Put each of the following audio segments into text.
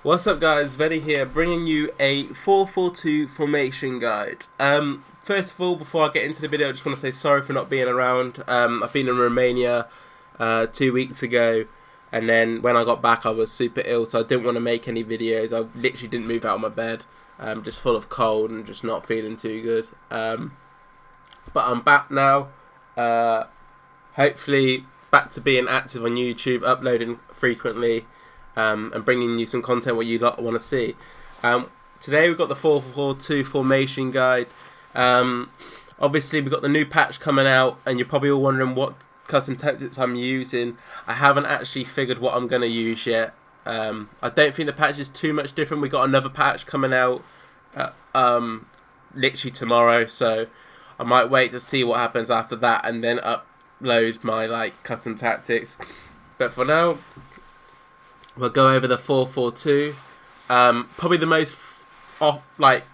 What's up, guys? Veddy here, bringing you a 4-4-2 formation guide. First of all, before I get into the video, I just want to say sorry for not being around. I've been in Romania 2 weeks ago, and then when I got back, I was super ill, so I didn't want to make any videos. I literally didn't move out of my bed, just full of cold and just not feeling too good. But I'm back now. Hopefully, back to being active on YouTube, uploading frequently. And bringing you some content what you lot want to see. Today we've got the 4-4-2 formation guide. Obviously we've got the new patch coming out, and you're probably all wondering what custom tactics I'm using. I haven't actually figured what I'm going to use yet. I don't think the patch is too much different. We got another patch coming out literally tomorrow, so I might wait to see what happens after that and then upload my custom tactics. But for now, we'll go over the 4-4-2. Probably the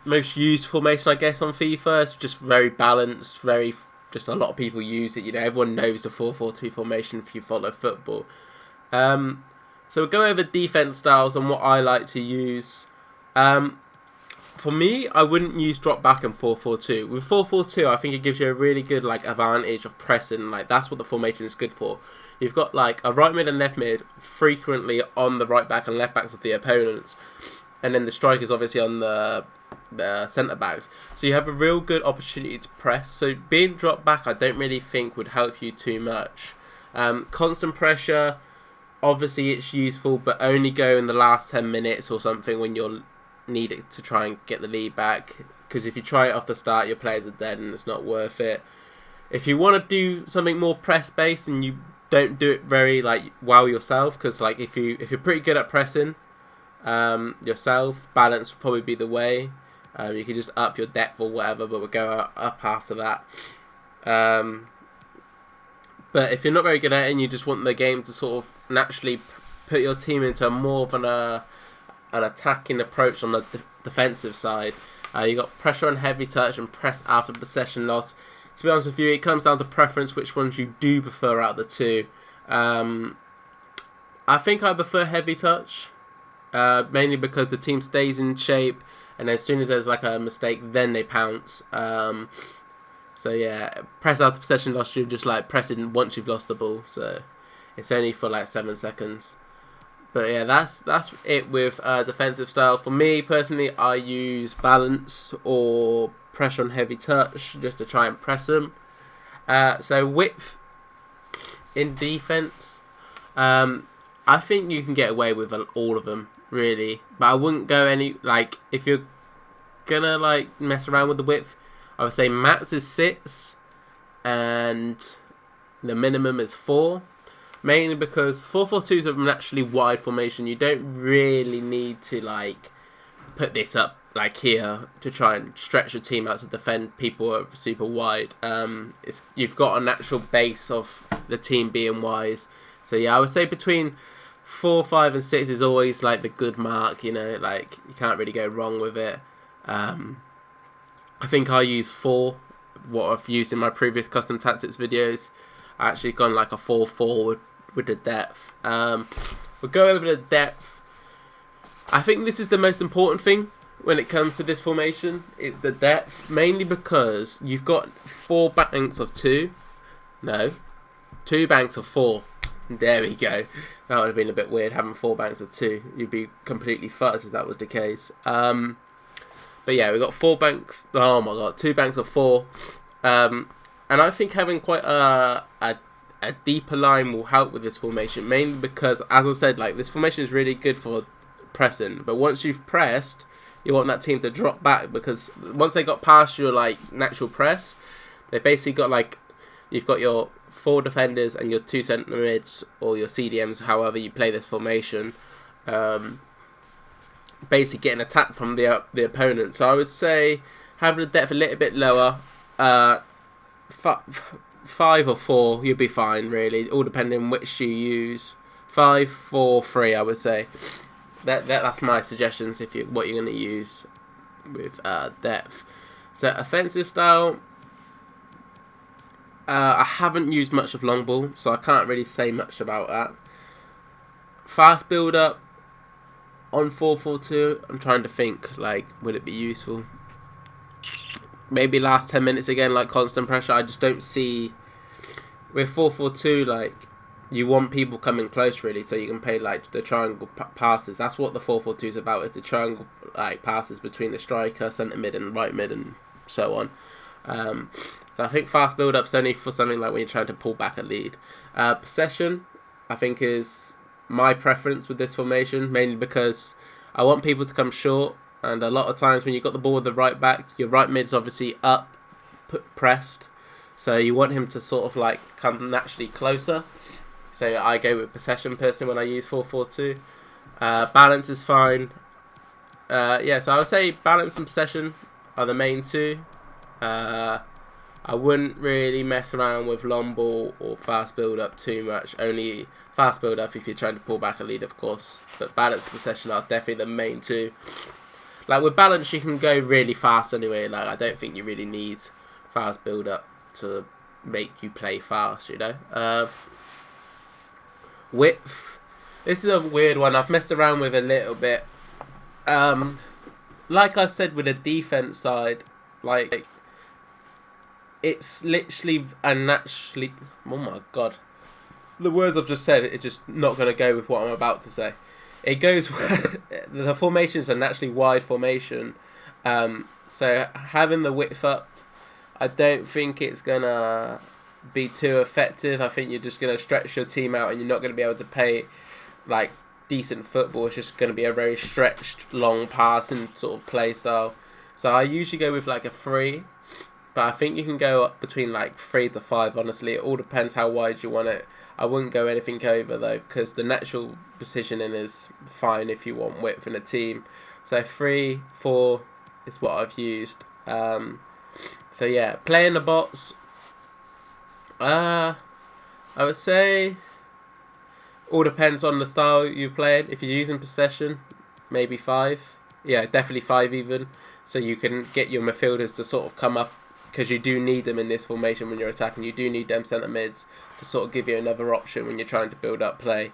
most used formation, I guess, on FIFA. It's just very balanced, just a lot of people use it. You know, everyone knows the 4-4-2 formation if you follow football. So we'll go over defense styles and what I like to use. For me, I wouldn't use drop back in 4-4-2. With 4-4-2, I think it gives you a really good advantage of pressing. That's what the formation is good for. You've got a right mid and left mid frequently on the right back and left backs of the opponents, and then the strikers obviously on the centre backs. So you have a real good opportunity to press. So being dropped back, I don't really think would help you too much. Constant pressure, obviously it's useful, but only go in the last 10 minutes or something when you'll need it to try and get the lead back. Because if you try it off the start, your players are dead and it's not worth it. If you want to do something more press based and you don't do it very well yourself, because if you're pretty good at pressing yourself, balance will probably be the way. You can just up your depth or whatever, but we'll go up after that. But if you're not very good at it and you just want the game to sort of naturally put your team into a more of an attacking approach on the defensive side, you got pressure on heavy touch and press after possession loss. To be honest with you, it comes down to preference, which ones you do prefer out of the two. I think I prefer heavy touch, mainly because the team stays in shape, and as soon as there's a mistake, then they pounce. So yeah, press after possession loss, you're just pressing once you've lost the ball, so it's only for 7 seconds. But yeah, that's it with defensive style. For me personally, I use balance or pressure on heavy touch just to try and press them. So width in defense, I think you can get away with all of them really, but I wouldn't go any if you're gonna mess around with the width. I would say max is 6 and the minimum is 4. Mainly because 4-4-2 is a naturally wide formation. You don't really need to put this up here to try and stretch your team out to defend people who are super wide. You've got a natural base of the team being wise. So yeah, I would say between 4, 5, and 6 is always the good mark. You know, you can't really go wrong with it. I think I use 4. What I've used in my previous custom tactics videos. I actually gone a 4-4 with the depth. We'll go over the depth. I think this is the most important thing when it comes to this formation. It's the depth, mainly because you've got 4 banks of 2. No, 2 banks of 4. There we go. That would have been a bit weird having 4 banks of 2. You'd be completely fucked if that was the case. But yeah, we've got 4 banks. Oh my god, 2 banks of 4. And I think having quite a deeper line will help with this formation, mainly because, as I said, this formation is really good for pressing. But once you've pressed, you want that team to drop back, because once they got past your natural press, they basically got you've got your 4 defenders and your 2 centre mids or your CDMs, however you play this formation, basically getting attacked from the opponent. So I would say having the depth a little bit lower. 5 or 4, you'll be fine really, all depending on which you use. 5, 4, 3, I would say. That's my suggestions if what you're going to use with depth. So offensive style, I haven't used much of long ball, so I can't really say much about that. Fast build up, On 4-4-2, I'm trying to think, like, would it be useful? Maybe last 10 minutes again, like constant pressure. I just don't see... With 4-4-2, like, you want people coming close, really, so you can play, like, the triangle passes. That's what the 4-4-2 is about, is the triangle, like, passes between the striker, centre mid and right mid and so on. So I think fast build-up's only for something like when you're trying to pull back a lead. Possession, I think, is my preference with this formation, mainly because I want people to come short, and a lot of times when you've got the ball with the right back, your right mid's obviously up, pressed, so you want him to sort of like come naturally closer. So I go with possession personally when I use 4-4-2. Balance is fine. Yeah, so I would say balance and possession are the main two. I wouldn't really mess around with long ball or fast build up too much. Only fast build up if you're trying to pull back a lead, of course. But balance and possession are definitely the main two. Like with balance, you can go really fast anyway. Like I don't think you really need fast build up to make you play fast, you know. Width. This is a weird one. I've messed around with a little bit. Like I said with the defense side, like it's literally unnaturally. Oh my god, the words I've just said, it's just not going to go with what I'm about to say. It goes. The formation is a naturally wide formation, so having the width up, I don't think it's gonna be too effective. I think you're just gonna stretch your team out, and you're not gonna be able to play like decent football. It's just gonna be a very stretched, long passing sort of play style. So I usually go with like a 3. But I think you can go up between like 3 to 5, honestly. It all depends how wide you want it. I wouldn't go anything over though, because the natural positioning is fine if you want width in a team. So 3, 4 is what I've used. So yeah, playing the bots. I would say all depends on the style you play. If you're using possession, maybe 5. Yeah, definitely 5 even. So you can get your midfielders to sort of come up, because you do need them in this formation when you're attacking. You do need them centre mids to sort of give you another option when you're trying to build up play.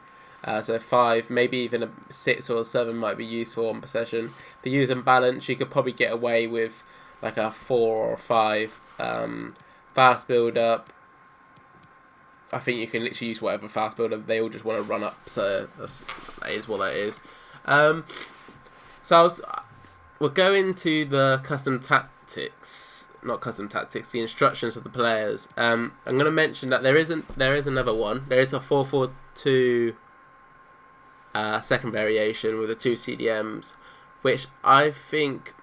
So 5, maybe even a 6 or a 7 might be useful on possession. If you're using balance, you could probably get away with like a 4 or a 5. Fast build up, I think you can literally use whatever fast build up. They all just want to run up, so that is what that is. So we'll go into the custom tactics. Not custom tactics, the instructions of the players. I'm going to mention that there is another one. There is a 4-4-2 second variation with the 2 CDMs, which I think,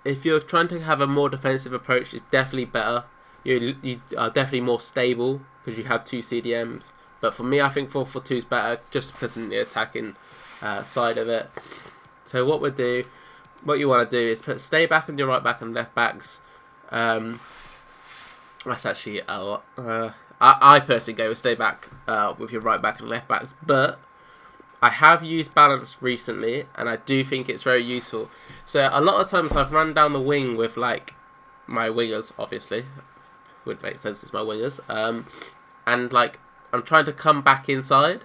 if you're trying to have a more defensive approach, is definitely better. You are definitely more stable because you have 2 CDMs. But for me, I think 4-4-2 is better just because in the attacking side of it. So what you want to do is stay back on your right back and left backs. That's actually a lot. I personally go with stay back with your right back and left backs, but I have used balance recently, and I do think it's very useful. So a lot of times I've run down the wing with like my wingers, obviously would make sense, it's my wingers, and like I'm trying to come back inside,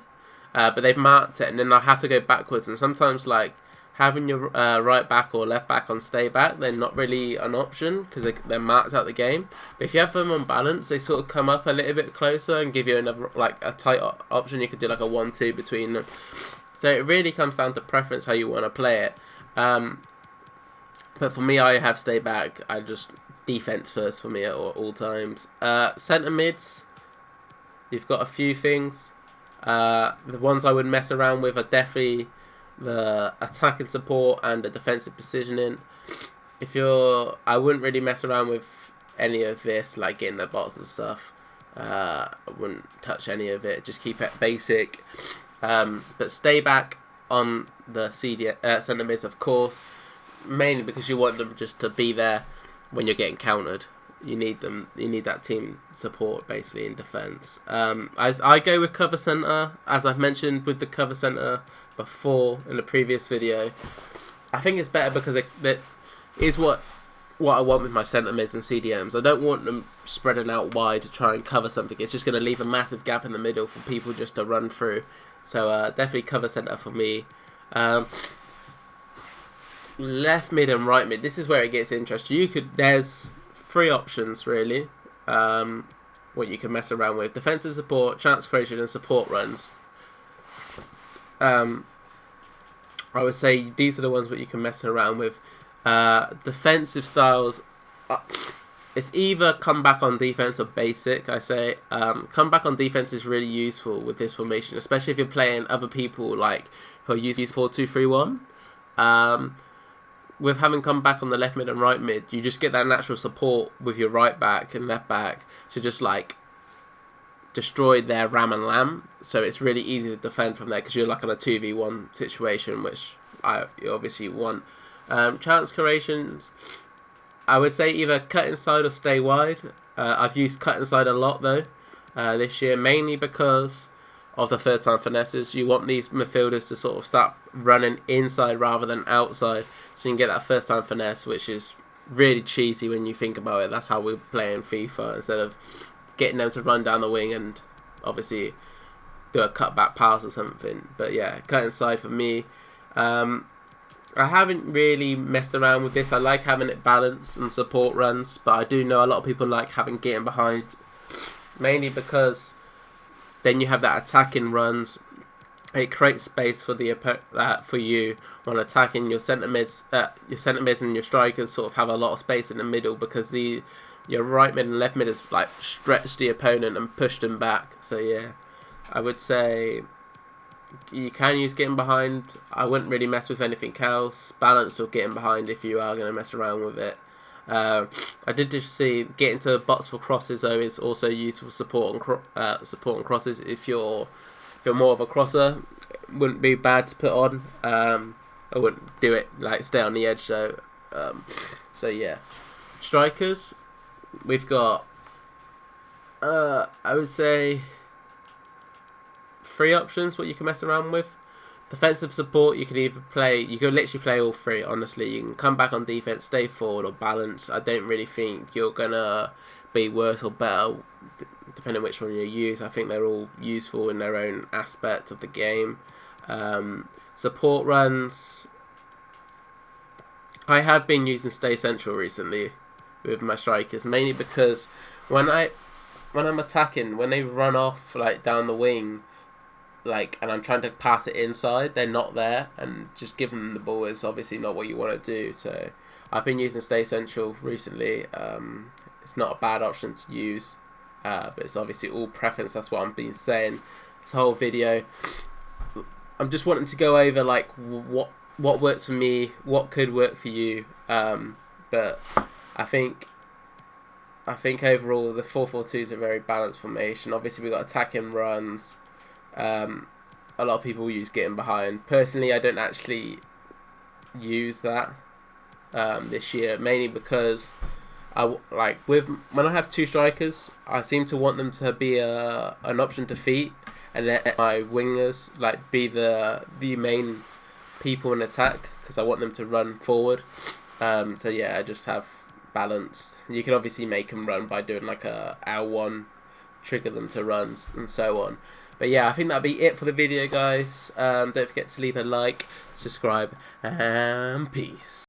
but they've marked it, and then I have to go backwards, and sometimes like having your right back or left back on stay back, they're not really an option because they're marked out the game. But if you have them on balance, they sort of come up a little bit closer and give you another, like a tight option. You could do like a 1-2 between them. So it really comes down to preference how you want to play it. But for me, I have stay back. I just defense first for me at all times. Centre mids, you've got a few things. The ones I would mess around with are definitely the attacking support and the defensive positioning. I wouldn't really mess around with any of this, like getting the bots and stuff. I wouldn't touch any of it. Just keep it basic. But stay back on the centre mids, of course, mainly because you want them just to be there when you're getting countered. You need them. You need that team support basically in defence. As I go with cover centre, as I've mentioned with the cover centre before in the previous video, I think it's better because that is what I want with my centre mids and CDMs. I don't want them spreading out wide to try and cover something. It's just going to leave a massive gap in the middle for people just to run through. So definitely cover centre for me. Left mid and right mid. This is where it gets interesting. There's three options really. What you can mess around with: defensive support, chance creation, and support runs. I would say these are the ones that you can mess around with. Defensive styles. It's either come back on defense or basic. I say come back on defense is really useful with this formation, especially if you're playing other people like who are using 4-2-3-1. With having come back on the left mid and right mid, you just get that natural support with your right back and left back to just like destroy their ram and lamb. So it's really easy to defend from there because you're like on a 2v1 situation, which you obviously want. Chance creations, I would say either cut inside or stay wide. I've used cut inside a lot though this year, mainly because of the first time finesses. You want these midfielders to sort of start running inside rather than outside, so you can get that first time finesse, which is really cheesy when you think about it. That's how we play in FIFA, instead of getting them to run down the wing and obviously do a cutback pass or something. But yeah, cut inside for me. I haven't really messed around with this. I like having it balanced and support runs, but I do know a lot of people like having getting behind, mainly because then you have that attacking runs. It creates space for for you when attacking. Your centre mids and your strikers sort of have a lot of space in the middle because your right mid and left mid is like stretch the opponent and push them back. So yeah, I would say you can use getting behind. I wouldn't really mess with anything else. Balanced or getting behind if you are going to mess around with it. I did just see getting to box for crosses though is also useful support on crosses. If you're more of a crosser, it wouldn't be bad to put on. I wouldn't do it like stay on the edge though. So yeah, strikers, we've got I would say 3 options what you can mess around with. Defensive support, you can literally play all 3, honestly. You can come back on defense, stay forward, or balance. I don't really think you're gonna be worse or better depending on which one you use. I think they're all useful in their own aspect of the game. Support runs, I have been using stay central recently with my strikers, mainly because when I'm attacking, when they run off like down the wing, and I'm trying to pass it inside, they're not there, and just giving them the ball is obviously not what you want to do. So I've been using stay central recently. It's not a bad option to use, but it's obviously all preference. That's what I've been saying this whole video. I'm just wanting to go over like what works for me, what could work for you. But I think overall the 4-4-2 is a very balanced formation. Obviously we've got attacking runs. A lot of people use getting behind. Personally, I don't actually use that this year, mainly because when I have 2 strikers, I seem to want them to be an option to feet, and let my wingers be the main people in attack because I want them to run forward. So yeah, I just have balanced. You can obviously make them run by doing like a L1, trigger them to runs and so on. But yeah, I think that'll be it for the video, guys. Don't forget to leave a like, subscribe, and peace.